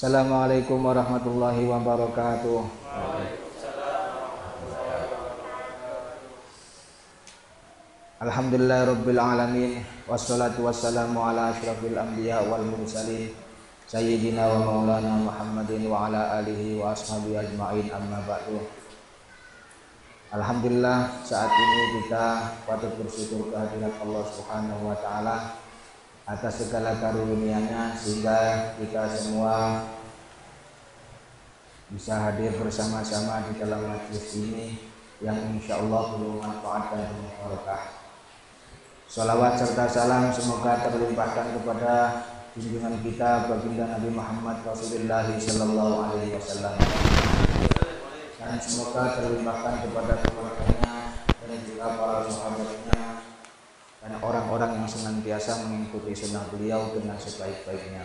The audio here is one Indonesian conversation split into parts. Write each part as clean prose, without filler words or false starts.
Assalamualaikum warahmatullahi wabarakatuh. Alhamdulillahirabbil alamin wassalatu wassalamu ala asyrafil anbiya wal mursalin sayyidina wa maulana Muhammadin wa ala alihi wa ashabihi ajmain, amma ba'du. Alhamdulillah, saat ini kita patut bersyukur kehadirat Allah Subhanahu wa taala atas segala karunia-Nya sehingga kita semua bisa hadir bersama-sama di dalam majlis ini yang insyaallah penuh manfaat dan penuh berkah. Shalawat serta salam semoga terlimpahkan kepada junjungan kita baginda Nabi Muhammad Rasulullah sallallahu alaihi wasallam, dan semoga terlimpahkan kepada keluarganya dan juga para sahabatnya dan orang-orang yang senantiasa mengikuti sunnah beliau dengan sebaik-baiknya.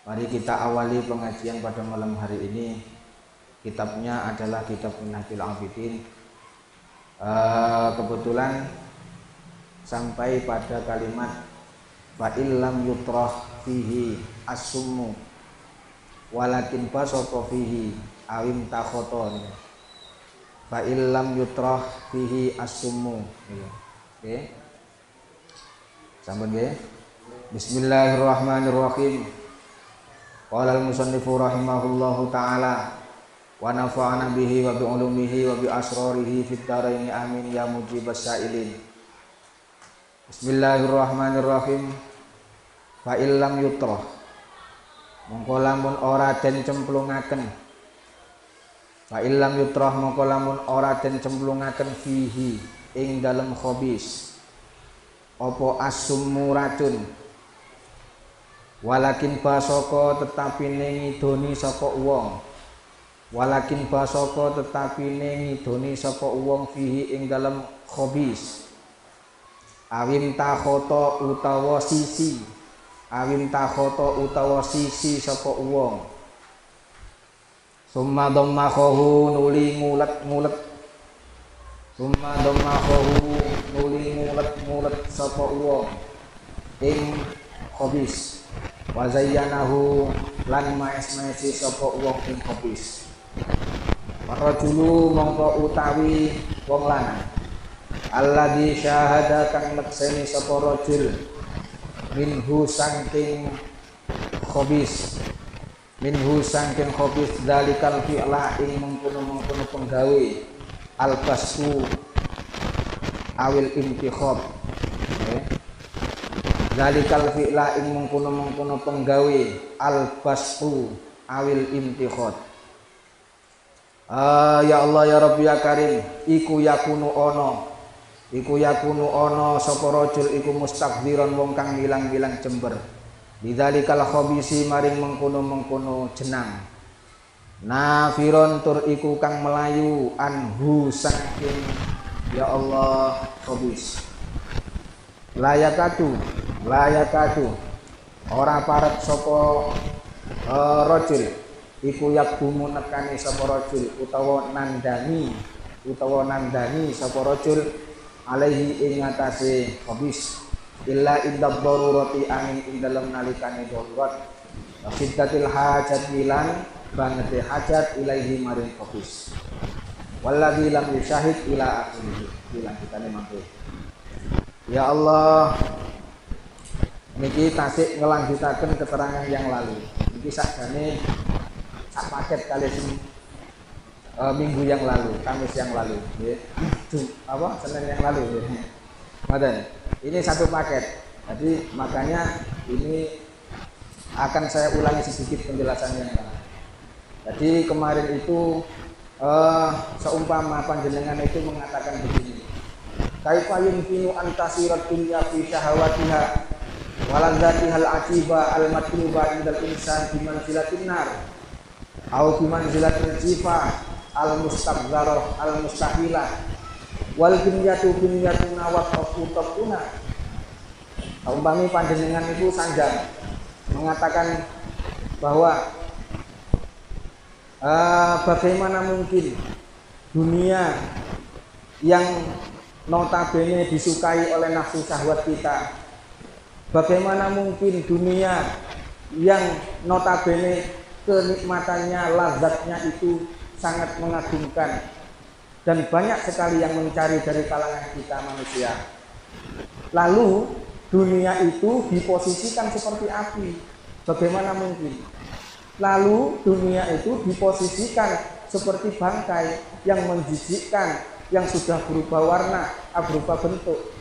Mari kita awali pengajian pada malam hari ini. Kitabnya adalah kitab Minhajul Abidin. Kebetulan sampai pada kalimat fa illam yutrah fihi as-summu walakin basata fihi awim takhoton. Fa illam yutrah fihi as-summu. Oke. Sampun nggih. Bismillahirrahmanirrahim. Qala al-musannifu rahimahullahu taala wa nafa'ana bihi wa bi ulumihi wa bi asrarihi fid dharain amin ya mujibas sa'ilin. Bismillahirrahmanirrahim. Fa illam yutrah, mongko lamun ora den cemplungaken. Fa illam yutrah, mongko lamun ora den cemplungaken fihi ing dalem khabis apa as-summu racun, walakin basaka tetapi ngidoni sapa wong, walakin basaka tetapi ngidoni sapa wong fihi ing dalem khabis awim takhota utawa sisi, awim takhota utawa sisi sapa wong, summa dhammahu nuli ngulet-ngulet, summa dhammahu nuli ngulet-ngulet sapa wong ing khabis, wa zayyanahu lan maes-maesi sapa wong ing khabis. Warajulu mongko utawi wong lanang alladzi syahada kang nekseni sapa rajul minhu saking khabis, minhu saking khabis dalikal fi'la ing mengkono-mengkono penggawe al-basku awil intikhab. Dalikal fi'la ing mengkono-mengkono penggawe al-basku awil intikhab. Ya Allah ya Rabbi ya Karim, iku yakunu ono sapa rajul iku mustakbiran wong kang milang-milang jember bidzalikal khabisi maring mengkono-mengkono jenang, nafiron tur iku kang melayu anhu saking ya Allah khabis. Layakatu ora parek sapa rajul iku yakbumu nekani sapa rajul utawa nandani sapa rajul alaihi ing atase khabis illa iddad darurati amin ing dalem nalikane darurat wa siddatil hajat lan bangete hajat ilaihi maring khabis walladzi lam yusyahid ila akhirih. Dilanjutane mangke. Ya Allah, niki tasik ngelanjutaken keterangan yang lalu. Niki sakjane sak paket kali minggu yang lalu, Kamis yang lalu, Senin yang lalu, ini satu paket. Jadi makanya ini akan saya ulangi sedikit penjelasannya. Jadi kemarin itu seumpama panjenengan itu mengatakan begini, kaifa yumkinu an tasirat dunya fi syahawatiha waladzatihal ajiba al matluba indal insan bimanzilatin nar au bimanzilatil jifa al mustaqdarah al mustahilah wal kinyatu nawat taquna. Umpami panjenengan itu sanjang mengatakan bahwa bagaimana mungkin dunia yang notabene disukai oleh nafsu syahwat kita, bagaimana mungkin dunia yang notabene kenikmatannya, lazatnya itu sangat mengagumkan dan banyak sekali yang mencari dari kalangan kita manusia. Lalu dunia itu diposisikan seperti api. Bagaimana mungkin? Lalu dunia itu diposisikan seperti bangkai yang menjijikkan, yang sudah berubah warna, berubah bentuk.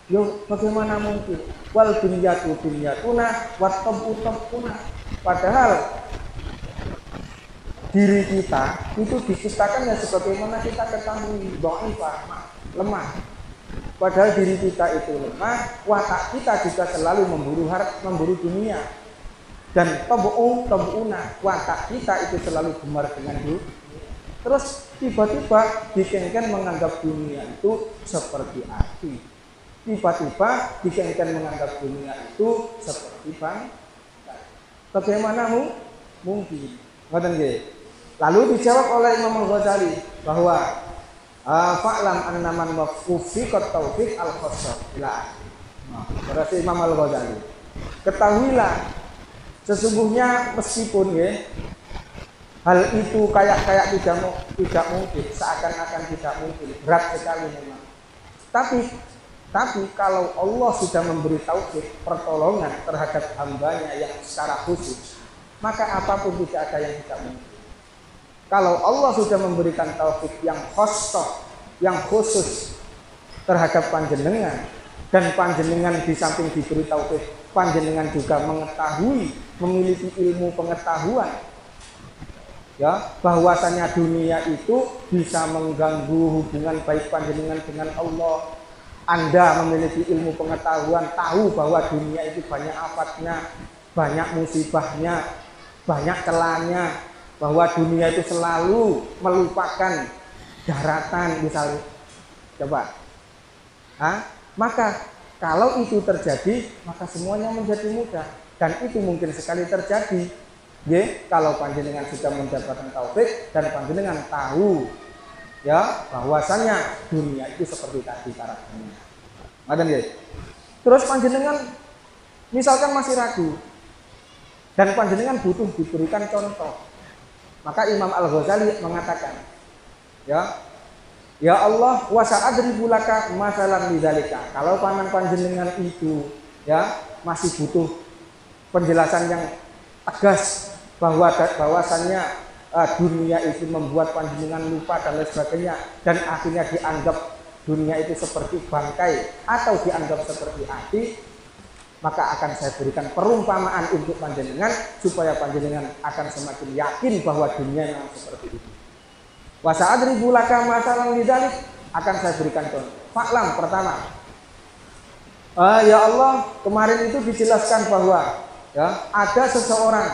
Yo, bagaimana mungkin? Wal dunyatu dunyatuna wat tabu tabuna. Padahal diri kita itu diciptakan ya sebagaimana kita ketahui, dhaifah, lemah. Padahal diri kita itu lemah, watak kita juga selalu memburu dunia. Dan tabu'una, watak kita itu selalu gemar dengan dunia. Terus tiba-tiba dikengken menganggap dunia itu seperti api. Tiba-tiba dikengken menganggap dunia itu seperti bangkai. Bagaimana mungkin? Lalu dijawab oleh Imam Al-Ghazali bahwa fa'lam annaman waffiqat taufiq al-khassah. Berarti Imam Al-Ghazali, ketahuilah sesungguhnya meskipun hal itu kayak tidak mungkin, seakan-akan tidak mungkin, berat sekali memang. Tapi kalau Allah sudah memberi taufik, pertolongan terhadap hambanya yang secara khusus, maka apapun tidak ada yang tidak mungkin. Kalau Allah sudah memberikan taufik yang khusus, yang khusus terhadap panjenengan, dan panjenengan di samping diberi taufik, panjenengan juga mengetahui, memiliki ilmu pengetahuan, ya, bahwasanya dunia itu bisa mengganggu hubungan baik panjenengan dengan Allah. Anda memiliki ilmu pengetahuan, tahu bahwa dunia itu banyak afatnya, banyak musibahnya, banyak celahnya, bahwa dunia itu selalu melupakan daratan misalnya. Coba. Maka kalau itu terjadi, maka semuanya menjadi mudah. Dan itu mungkin sekali terjadi. Kalau panjenengan sudah mendapatkan taufik dan panjenengan tahu, ya, bahwasanya dunia itu seperti tadi karakternya. Terus panjenengan misalkan masih ragu dan panjenengan butuh diberikan contoh, maka Imam Al-Ghazali mengatakan, ya Allah, wa sa'adribu laka masalan lidzalika. Kalau panjenengan itu masih butuh penjelasan yang tegas bahwasannya dunia itu membuat panjenengan lupa dan lain sebagainya, dan akhirnya dianggap dunia itu seperti bangkai atau dianggap seperti api, maka akan saya berikan perumpamaan untuk panjenengan supaya panjenengan akan semakin yakin bahwa dunia memang seperti itu. Wa sa'adribu laka masalan lidzalik, akan saya berikan contoh. Fa'lam, pertama, ya Allah, kemarin itu dijelaskan bahwa ada seseorang,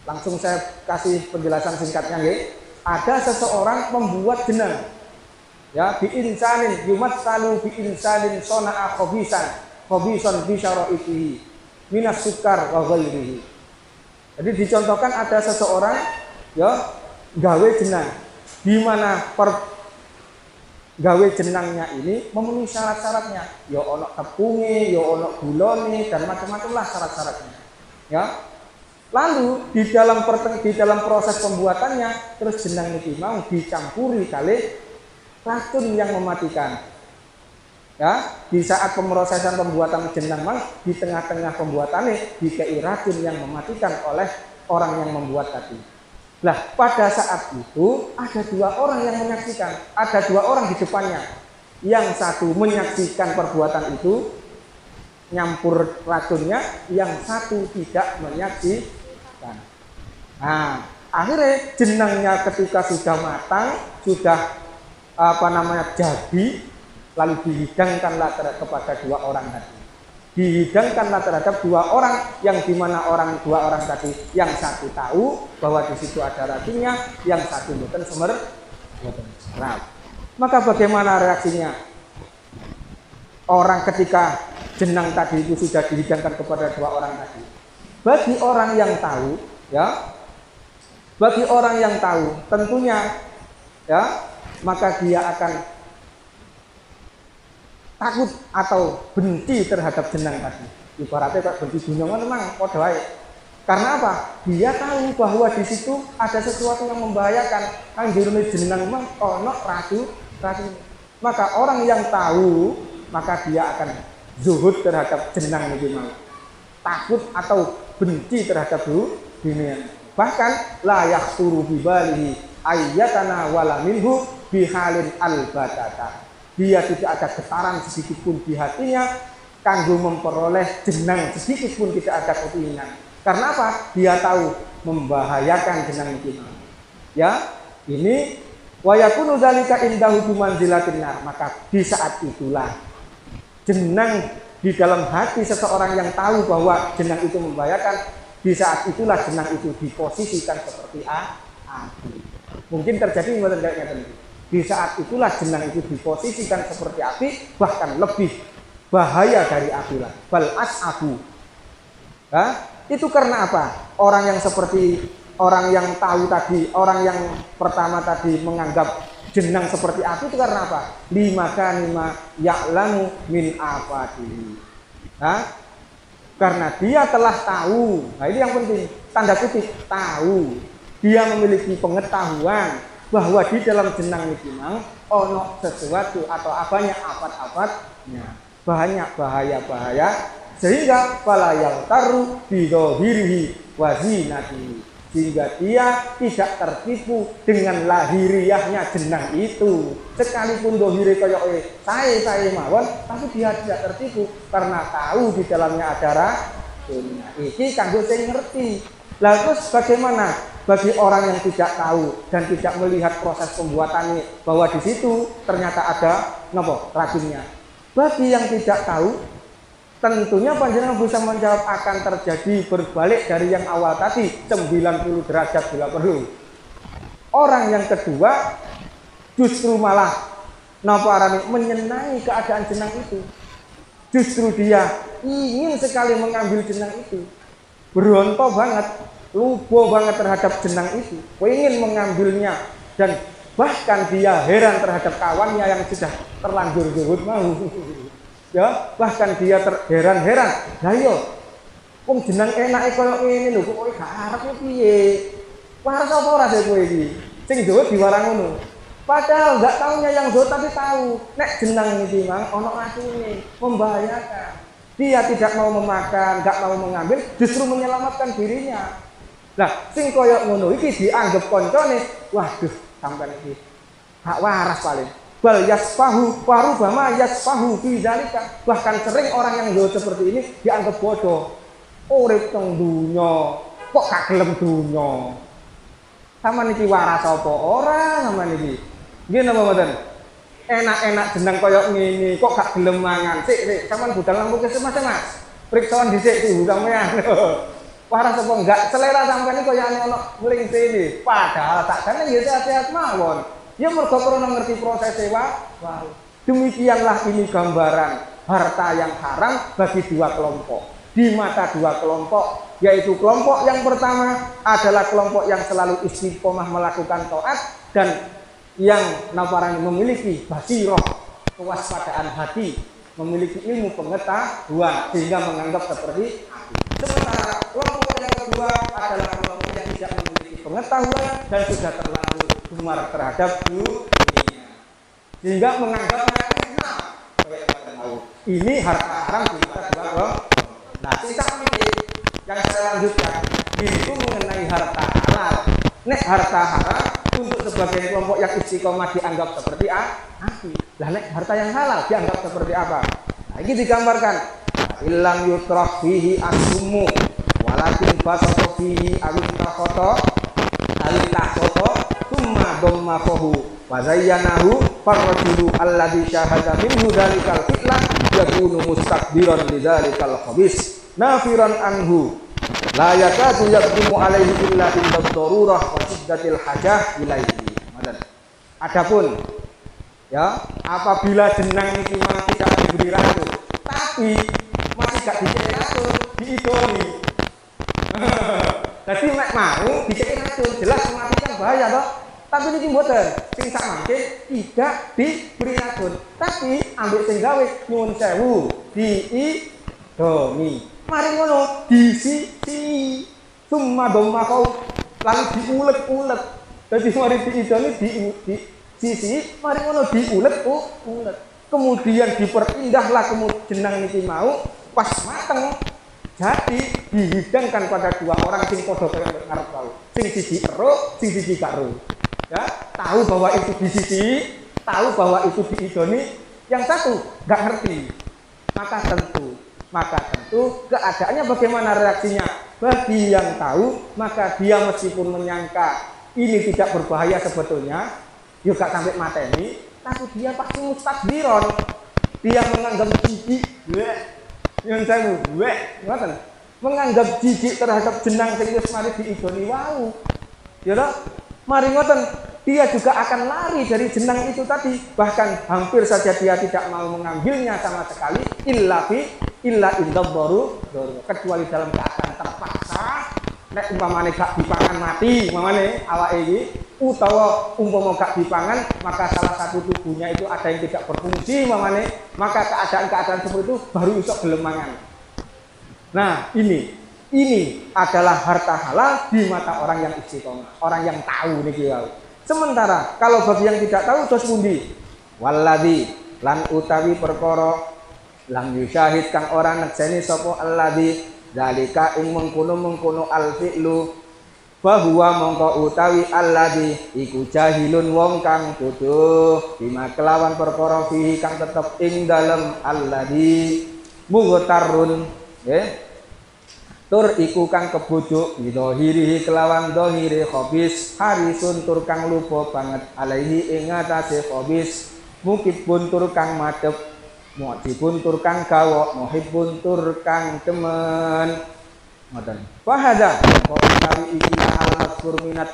langsung saya kasih penjelasan singkatnya, ada seseorang membuat jenang, bi insanin yumatsalu bi insanin sona'a khobisan bi syara'ihi minas sukar wa ghairihi. Jadi dicontohkan ada seseorang gawe jenang, di mana gawe jenangnya ini memenuhi syarat-syaratnya, ya ono tepunge, ya ono gulone, dan macam-macam lah syarat-syaratnya. Lalu di dalam proses pembuatannya, terus jenang ini mau dicampuri kali racun yang mematikan. Di saat pemrosesan pembuatan jenang mang, di tengah-tengah pembuatannya dikei racun yang mematikan oleh orang yang membuat tadi. Nah, pada saat itu ada dua orang yang menyaksikan, ada dua orang di depannya. Yang satu menyaksikan perbuatan itu, nyampur racunnya, yang satu tidak menyaksikan. Nah, akhirnya jenangnya ketika sudah matang, sudah jadi, lalu dihidangkanlah kepada dua orang tadi. Dihidangkanlah terhadap dua orang, yang dimana dua orang tadi, yang satu tahu bahwa di situ ada racunnya, yang satu mboten semerap. Maka bagaimana reaksinya orang ketika jenang tadi itu sudah dihidangkan kepada dua orang tadi? Bagi orang yang tahu, tentunya maka dia akan takut atau benci terhadap jenang tadi. Ibaratnya kok benci dunungan memang padha wae. Karena apa? Dia tahu bahwa di situ ada sesuatu yang membahayakan. Anjurune jenengan mah ono ratu. Maka orang yang tahu, maka dia akan zuhud terhadap jenengan iki mau. Takut atau benci terhadap dunia. Bahkan la yaqturu bi balihi ayyatana wala minhu bihalin albatata. Dia tidak ada getaran sedikit pun di hatinya kanggo memperoleh jenang sedikit pun tidak ada keinginan. Karena apa? Dia tahu membahayakan jenang itu. Ya, ini wa yakunu dzalika indahu bimanzilatin nar. Maka di saat itulah jenang di dalam hati seseorang yang tahu bahwa jenang itu membahayakan, di saat itulah jenang itu diposisikan seperti api. Mungkin terjadi tadi. Di saat itulah jenang itu diposisikan seperti api, bahkan lebih bahaya dari api lah. Bal as'abu. Itu karena apa? Orang yang seperti orang yang tahu tadi, orang yang pertama tadi menganggap jenang seperti api itu karena apa? Lima ya'lamu min afatihi. Karena dia telah tahu. Nah ini yang penting, tanda kutip tahu. Dia memiliki pengetahuan bahwa di dalam jenang itu ono sesuatu atau apanya afat-afatnya, banyak bahaya-bahaya, sehingga fala yaltaru bidhahirihi wa zinatihi, sehingga dia tidak tertipu dengan lahiriahnya jenang itu. Sekalipun dohire kaya saya mawon, tapi dia tidak tertipu karena tahu di dalamnya ada racunnya. Iki kanggo sing ngerti. Lah terus bagaimana bagi orang yang tidak tahu dan tidak melihat proses pembuatannya bahwa di situ ternyata ada racunnya? Bagi yang tidak tahu, tentunya panjenengan bisa menjawab akan terjadi berbalik dari yang awal tadi 90 derajat bila perlu. Orang yang kedua justru malah menyenangi keadaan jenang itu. Justru dia ingin sekali mengambil jenang itu. Beronto banget, lubo banget terhadap jenang itu, ingin mengambilnya, dan bahkan dia heran terhadap kawannya yang sudah terlanjur zuhud mau. Ya, bahkan dia heran-heran. Lah yo, wong jenang enake koyo ngene lho, kok gak arep piye? Waras apa ora sih kowe iki? Sing zuhud diwarang ngono. Padahal enggak taunya yang zuhud tapi tahu, nek jenang iki mang ono racune, membahayakan. Dia tidak mau memakan, enggak mau mengambil, justru menyelamatkan dirinya. Lah, sing koyo ngono iki dianggap koncone, waduh, sampean iki gak waras paling. Bal yasfahu warubama yasfahu fi dzalika. Bahkan sering orang yang zuhud seperti ini dianggap bodoh. Urip teng dunya, kok gak gelem dunya. Sampeyan iki waras apa ora sampeyan iki? Nggih napa mboten? Enak-enak jeneng koyo ngene, kok gak gelem mangan. Sik, sampeyan budal lampu kesem Mas. Priksawan dhisik iki sampeyan. Waras apa enggak? Selera sampeyan iki koyo ana mlingsine. Padahal tak jane ya sehat-sehat mawon. Ya mergo krana ngerti prosese wae. Demikianlah ini gambaran harta yang haram bagi dua kelompok. Di mata dua kelompok, yaitu kelompok yang pertama adalah kelompok yang selalu istiqomah melakukan taat dan yang memiliki basiroh, kewaspadaan hati, memiliki ilmu pengetahuan sehingga menganggap seperti api. Sementara kelompok yang kedua adalah kelompok yang tidak memiliki pengetahuan dan sudah terlanjur gemar terhadap dunia sehingga menganggapnya ini harta haram di mata dua kelompok. Nah, sisa ini yang saya lanjutkan itu mengenai harta halal. Nek harta haram untuk sebagian kelompok yang istiqomah dianggap seperti api. Lah nek harta yang halal dianggap seperti apa? Nah, ini digambarkan. Illam yutraf fihi as-summu walakin basata fihi awit-takhata thumma dammahu wa zayyanahu farrajulu alladhi syahada minhu dzalikal fitlah yakunu mustakbiran lidzalikal khabis nafiran anhu la yakadu yaqumu alaihi illa inda darurah wa shiddatil hajah ilaihi. Adapun ya, apabila jenang iki memang tidak diberi racun tapi masih gak dicek racun, diidoni. Jadi nek mau dicek racun jelas mematikan bahaya toh. Tapi niki mboten, sing sak mangke tidak diberi racun, tapi ambek sing gawe nyuwun sewu diidoni. Mari ngono disisi. summa dommakau lalu diulet-ulet. Jadi mari diidoni di sisi, mari ngono diulet-ulet. Kemudian diperindahlah jenang niki mau pas mateng. Jadi dihidangkan pada dua orang sing padha kaya ngarep wae. Sing siji ero, sing siji gak ero. Ya, tahu bahwa itu di sisi, tahu bahwa itu diidoni, yang satu nggak ngerti. Maka tentu keadaannya bagaimana reaksinya? Bagi yang tahu, maka dia meskipun menyangka ini tidak berbahaya sebetulnya, juga sampai mateni, tapi dia pasti mustakbiron. Dia menganggap jijik, yang saya menganggap jijik terhadap jenang sing wis mari diidoni wau. Ya toh? Mari ngoten, dia juga akan lari dari jenang itu tadi. Bahkan hampir saja dia tidak mau mengambilnya sama sekali, illa indabbaru, kecuali dalam keadaan terpaksa. Nek umpamane gak dipangan mati, umpamane awake iki, utawa umpama gak dipangan, maka salah satu tubuhnya itu ada yang tidak berfungsi, umpamane, maka keadaan-keadaan seperti itu baru iso gelem mangan. Nah, ini adalah harta halal di mata orang yang istiqomah, orang yang tahu niki wae. Sementara kalau bagi yang tidak tahu terus pundi? Walladzi lan utawi perkara lam yusyahid kang ora nekseni sapa alladzi dalika ing mengkono al-fi'lu bahwa mongko utawi alladzi iku jahilun wong kang bodoh bima kelawan perkara fihi kang tetep ing dalem alladzi mughtarun tur iku kang kebojo bidhahirihi kelawan dhahire khabis harisun tur kang lupa banget alaihi ing atase khabis mukibun tur kang madhep mu'jibun tur kang gawok muhibbun tur kang demen ngoten fahada kok utawi iki al-mazkur minat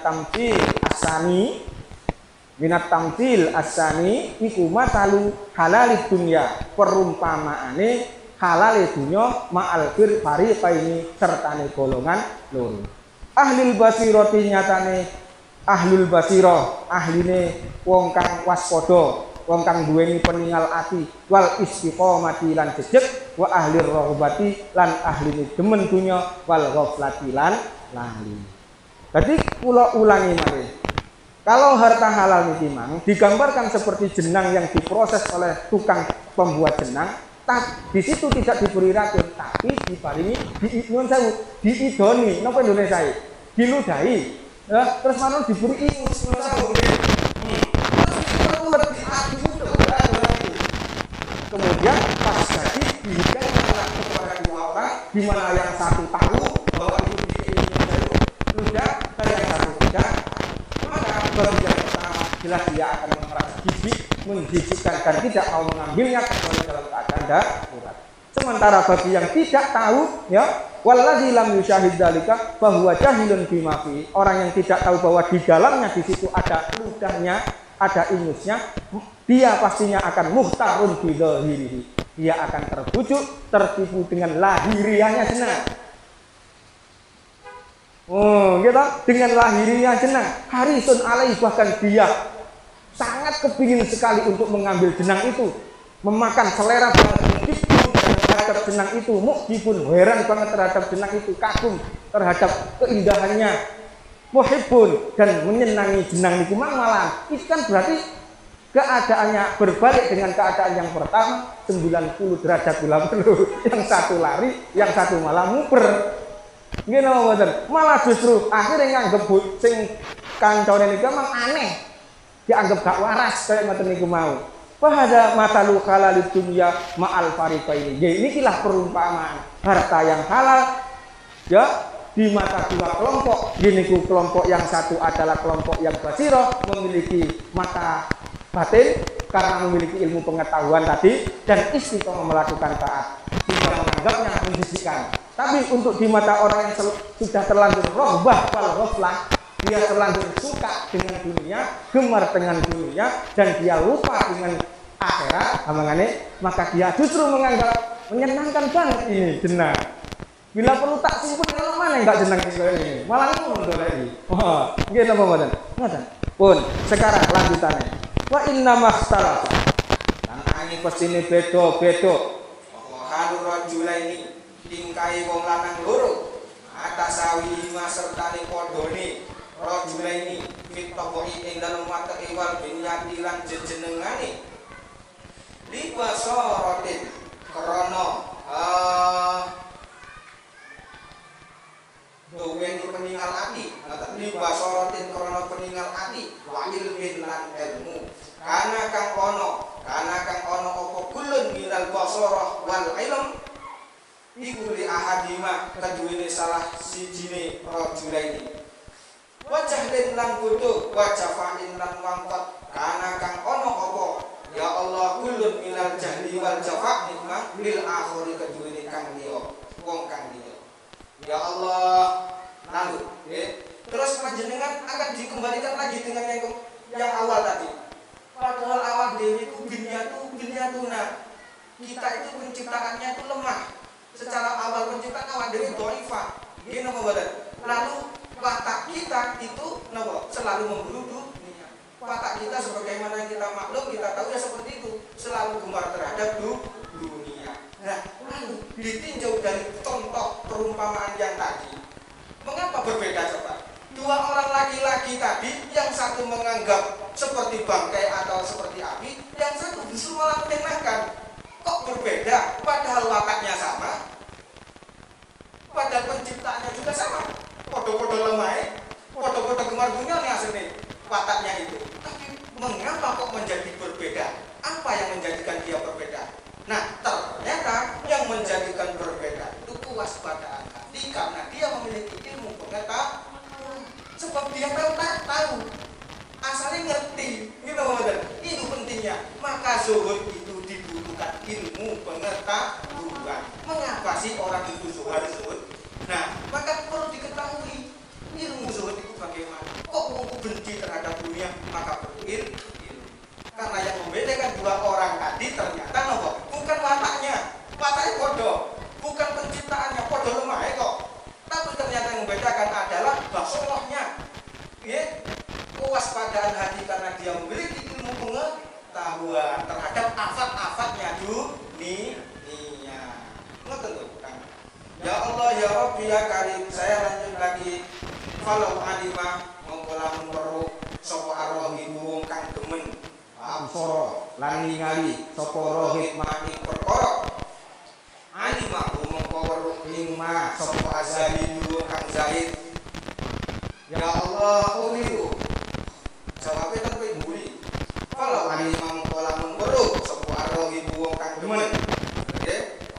tamthil asani iku matalu halalid dunya perumpamaane halale dunya ma'al fariqaini sertane golongan loro. Ahlul basirati nyatane ahlul basirah ahline wong kang waspada, wong kang duweni peningal ati wal istiqomati lan jejeg wa ahlir rohbati lan ahline demen dunya wal ghaflati lan lali. Jadi kula ulangi malih. Kalau harta halal niki mang digambarkan seperti jenang yang diproses oleh tukang pembuat jenang. Di situ tidak diberi racun, tapi diparingi diidoni, napa Indonesia diludahi, ya, terus mana diberi ingus, kemudian pas jadi dihidangkan kepada dua orang, di mana yang satu tahu bahwa itu ludah dan yang satu tidak, maka bagi yang pertama jelas dia akan merasa menjijikkan dan tidak mau mengambilnya kecuali dalam keadaan darurat. Sementara bagi yang tidak tahu, ya, waladzi lam yusyahid dzalika bahwa jahilun bima fi, orang yang tidak tahu bahwa di dalamnya di situ ada ludahnya, ada ingusnya, dia pastinya akan muhtarun bidzahirihi. Dia akan terbujuk, tertipu dengan lahiriahnya jenang. Oh, gitu, dengan lahiriahnya jenang. Harisun alaih, bahkan dia sangat kepingin sekali untuk mengambil jenang itu, memakan selera banget terhadap jenang itu, mukjibun heran banget terhadap jenang itu, kagum terhadap keindahannya, muhibbun dan menyenangi jenang itu malah. Itu kan berarti keadaannya berbalik dengan keadaan yang pertama, 90 derajat yang satu lari, yang satu malah muber. Gini malah justru akhirnya nganggep sing kancane niku memang aneh. Dianggap gak waras kayak ngoten niku mau. Fahada matalu halalid dunya ma'al fariqaini. Ya inilah perumpamaan harta yang halal ya di mata dua kelompok. Giniku kelompok yang satu adalah kelompok yang basirah, memiliki mata batin karena memiliki ilmu pengetahuan tadi dan istiqomah melakukan taat. Tidak menganggapnya menjijikkan. Tapi untuk di mata orang yang sudah terlanjur rohbah wal ghaflah, dia terlanjur suka dengan dunia, gemar dengan dunia, dan dia lupa dengan akhirat, maka dia justru menganggap menyenangkan banget ini jenang. Bila perlu tak simpul kalau mana enggak jenang ini, malah ngono ini. Wah, nggih napa mboten? Ngoten. Pun, sekarang lanjutannya. Wa inna makhtalafa. Lan ini pestine beda-beda. Halur rajulaini tingkai wong lanang loro. tasawi ma sertane padane rajulaini fit taboi ing dalem watak wal binyati lan jenengane libasaratin krana duweni peninggal ati libasaratin krana peninggal ati wa ilmin lan ilmu kana kang ana apa kulun minal basarah wal ilm iku li ahadima kaduwene salah sijine rajulaini wajah lan butuh wajah fa'in lan wangkat kana kang ono apa ya Allah kulun minal jahli wal jafa nikmah lil akhiri kaduwene kang liya wong kang liya ya Allah lalu terus panjenengan akan dikembalikan lagi dengan yang awal tadi. Padahal awal dewi itu binyatuna. Kita itu penciptaannya itu lemah. Secara awal penciptaan awal dewi dhaifah. Nggih napa mboten? Lalu watak kita itu napa? Selalu memburu dunia. Watak kita sebagaimana kita maklum, kita tahu ya seperti itu, selalu gemar terhadap dunia. Nah, lalu ditinjau dari contoh perumpamaan yang tadi. Mengapa berbeda coba? Dua orang laki-laki tadi, yang satu menganggap seperti bangkai atau seperti api, yang satu justru malah menenangkan. Kok berbeda? Padahal wataknya sama, padahal penciptaannya juga sama. Podo-podo lemah, podo-podo gemar dunia nih aslinya wataknya itu. Tapi mengapa kok menjadi berbeda? Apa yang menjadikan dia berbeda? Nah, ternyata yang menjadikan berbeda itu kewaspadaan hati, karena dia memiliki ilmu pengetahuan. Sebab dia tahu, asalnya ngerti, gitu bener. Itu pentingnya. Maka zuhud itu dibutuhkan ilmu pengetahuan. Mengapa sih orang itu zuhud? Nah, maka perlu diketahui ilmu zuhud itu bagaimana. Kok aku benci terhadap dunia? Maka perlu ilmu. Karena yang membedakan dua orang tadi ternyata nopo, bukan wataknya bodoh, bukan penciptaannya bodoh lemah kok. Tapi ternyata yang membedakan adalah basorohnya, kewaspadaan hati karena dia memiliki ilmu pengetahuan terhadap afat-afatnya dunia. Ngerti kan? Ya Allah ya Rabbi ya Karim, saya lanjut lagi. Kalau alimah mengkolamun weruh sapa arwahi wong kang demen absara lan ningali sapa rohib maning perkara alimah mongko weruh ing ma sapa azali wong kang zahid. Ya Allah uliku jawabe tepi mburi. Kalau alimah mongko lamun weruh sapa arwahi wong kang demen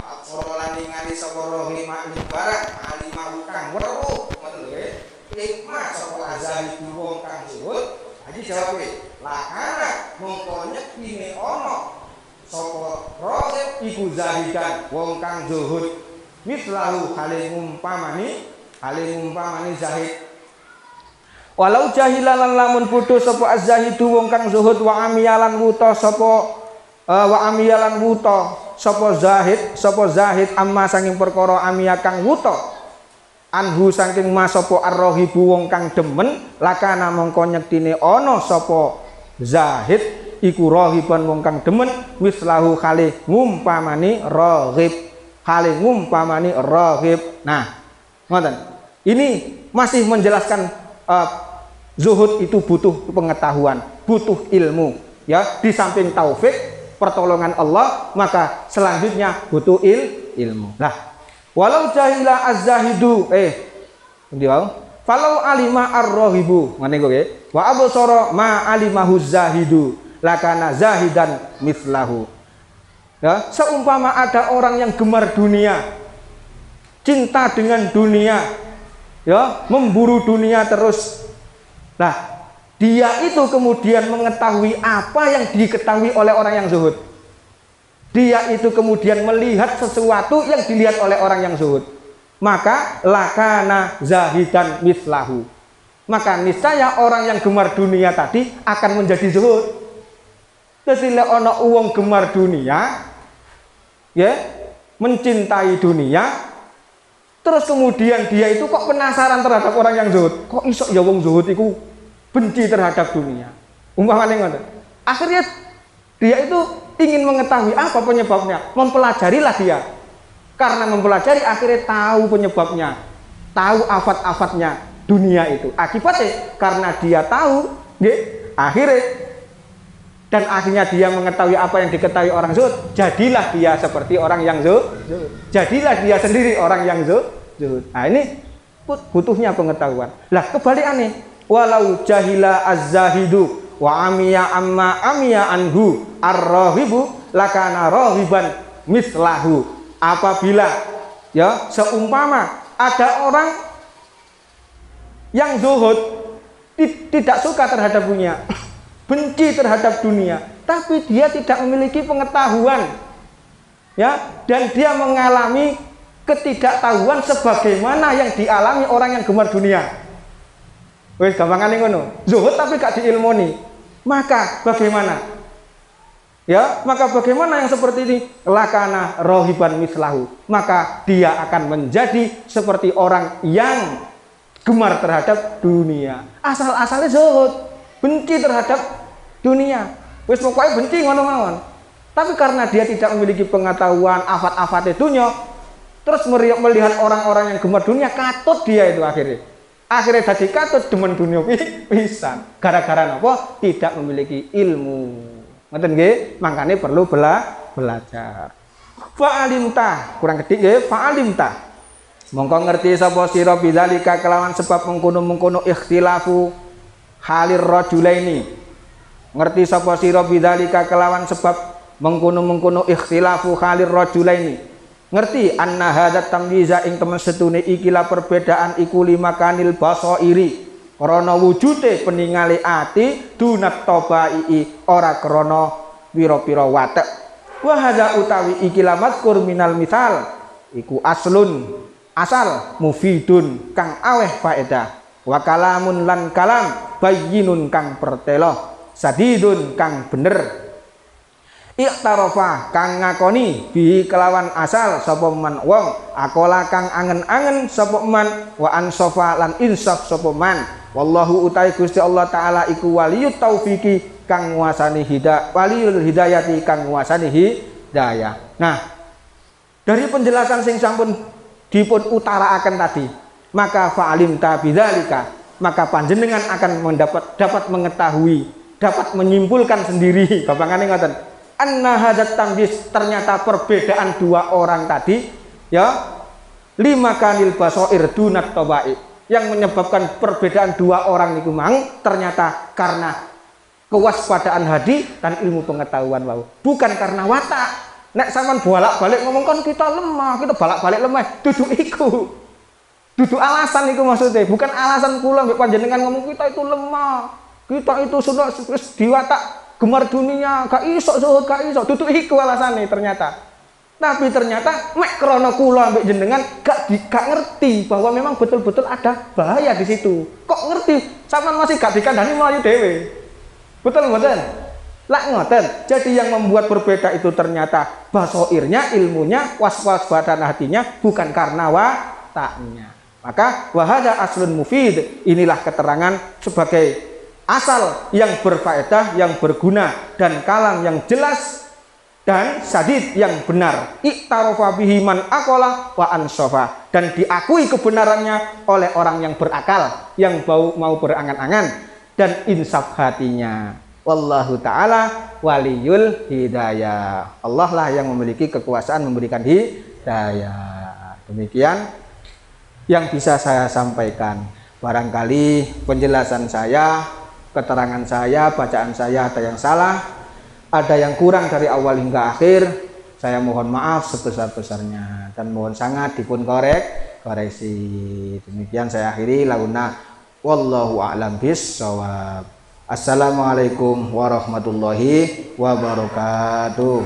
absara lan ningali sapa rohib maning barang alimah kang weruh ngoten lho ing ma sapa azali wong kang zuhud. Aji jawabe lakana mongko nyektine ana sapa rohib iku zahidan wong kang zuhud mislahu hale ngumpamani zahid. Walau jahilan lamun putus sapa az-zahidu wong kang zuhud wa amiyalan wuta sapa zahid amma saking perkara amiya kang wuta anhu saking ma sapa ar-rahibu wong kang demen lakana mongko nyektine ana sapa zahid iku rahiban wong kang demen mislahu kali ngumpamani rahib. Nah, ngoten. Ini masih menjelaskan zuhud itu butuh pengetahuan, butuh ilmu, ya. Di samping taufik, pertolongan Allah, maka selanjutnya butuh ilmu. Nah, walau jahila az-zahidu falau alima ar-rahibu ngene kok nggih wa absara ma alimahu zahidu lakana zahidan mislahu. Ya, seumpama ada orang yang gemar dunia, cinta dengan dunia, ya, memburu dunia terus. Nah, dia itu kemudian mengetahui apa yang diketahui oleh orang yang zuhud. Dia itu kemudian melihat sesuatu yang dilihat oleh orang yang zuhud. Maka lakana zahidan mislahu. Maka niscaya orang yang gemar dunia tadi akan menjadi zuhud. Kesile ana wong gemar dunia, ya, mencintai dunia, terus kemudian dia itu kok penasaran terhadap orang yang zuhud. Kok iso ya wong zuhud iku benci terhadap dunia. Umpamane ngoten. Akhirnya dia itu ingin mengetahui apa penyebabnya, mempelajarilah dia. Karena mempelajari akhirnya tahu penyebabnya. tahu afat-afatnya dunia itu. Akibatnya karena dia tahu, akhirnya dia mengetahui apa yang diketahui orang zuhud, jadilah dia seperti orang yang zuhud. Jadilah dia sendiri orang yang zuhud. Nah, ini butuhnya pengetahuan. Lah kebalikannya, walau jahila az-zahidu wa amiya amma amiya anhu ar-rahibu lakana rahiban mislahu. Apabila ya seumpama ada orang yang zuhud, tidak suka terhadap dunia, benci terhadap dunia, tapi dia tidak memiliki pengetahuan, ya, dan dia mengalami ketidaktahuan sebagaimana yang dialami orang yang gemar dunia. Wes gampangane ngono. Zuhud tapi gak diilmoni. Maka bagaimana? Ya, maka bagaimana yang seperti ini? Lakana rohiban mislahu. Maka dia akan menjadi seperti orang yang gemar terhadap dunia. Asal-asalnya zuhud, benci terhadap dunia. Wes pokoknya benci ngono mawon. Tapi karena dia tidak memiliki pengetahuan afat-afate dunia, terus melihat orang-orang yang gemar dunia, katut dia itu akhirnya jadi katut demen dunia pisan. Gara-gara napa? Tidak memiliki ilmu. Ngoten nggih, makanya perlu belajar. Fa'alimta, kurang ketik nggih, fa'alimta. Mongko ngerti sapa sira bidzalika kelawan sebab mengkono-mengkono ikhtilafu halir rajulaini. Ngerti sapa sira bidzalika kelawan sebab mengkono-mengkono ikhtilafu halir rajulaini. Ngerti anna hadat tamyiza ing temen setune ikilah perbedaan iku limakanil basairi krana wujude peningale ati dunat tabai ora krana pira-pira watek. Wa hadza utawi ikilah mazkur minal misal iku aslun asal mufidun kang aweh faedah wa kalamun lan kalam bayyinun kang pertelo sadidun kang bener. Iktarafa kang ngakoni bi kelawan asal sapa man wong akola kang angen-angen sapa man wa ansafa lan insaf sapa man. Wallahu utai Gusti Allah taala iku waliyut taufiki kang nguasani waliyul hidayati kang nguasani hidayah. Nah, dari penjelasan sing sampun dipun utaraaken tadi, maka fa'alim ta bidzalika, maka panjenengan akan dapat mengetahui, dapat menyimpulkan sendiri. Bapakane ngoten. Anna hadat tambis, ternyata perbedaan dua orang tadi ya lima kanil basoir dunat tobai, yang menyebabkan perbedaan dua orang niku mang ternyata karena kewaspadaan hati dan ilmu pengetahuan wau, bukan karena watak. Nek sampean bolak-balik ngomong kan kita lemah, kita bolak-balik lemah, duduk iku. Duduk alasan iku maksudnya, bukan alasan kula mbek panjenengan ngomong kita itu lemah. Kita itu sudah diwatak gemar dunia, gak iso zuhud, gak iso. Duduk iku alasane ternyata. Tapi ternyata mek krana kula mbek jenengan gak ngerti bahwa memang betul-betul ada bahaya di situ. Kok ngerti? Sampean masih gak dikandani melayu dhewe. Betul mboten? Lah ngoten. Jadi yang membuat berbeda itu ternyata basoirnya, ilmunya, waspadaan hatinya, bukan karena wataknya. Maka wahada aslun mufid, inilah keterangan sebagai asal yang berfaedah, yang berguna, dan kalam yang jelas dan sadid yang benar. Iktarofa bihi man akola wa ansofa, dan diakui kebenarannya oleh orang yang berakal, yang mau berangan-angan dan insaf hatinya. Wallahu ta'ala waliyul hidayah. Allah lah yang memiliki kekuasaan memberikan hidayah. Demikian yang bisa saya sampaikan. Barangkali penjelasan saya, keterangan saya, bacaan saya ada yang salah, ada yang kurang dari awal hingga akhir, saya mohon maaf sebesar-besarnya dan mohon sangat dipun koreksi. Demikian saya akhiri launa, wallahu a'lam bissawab. Assalamualaikum warahmatullahi wabarakatuh.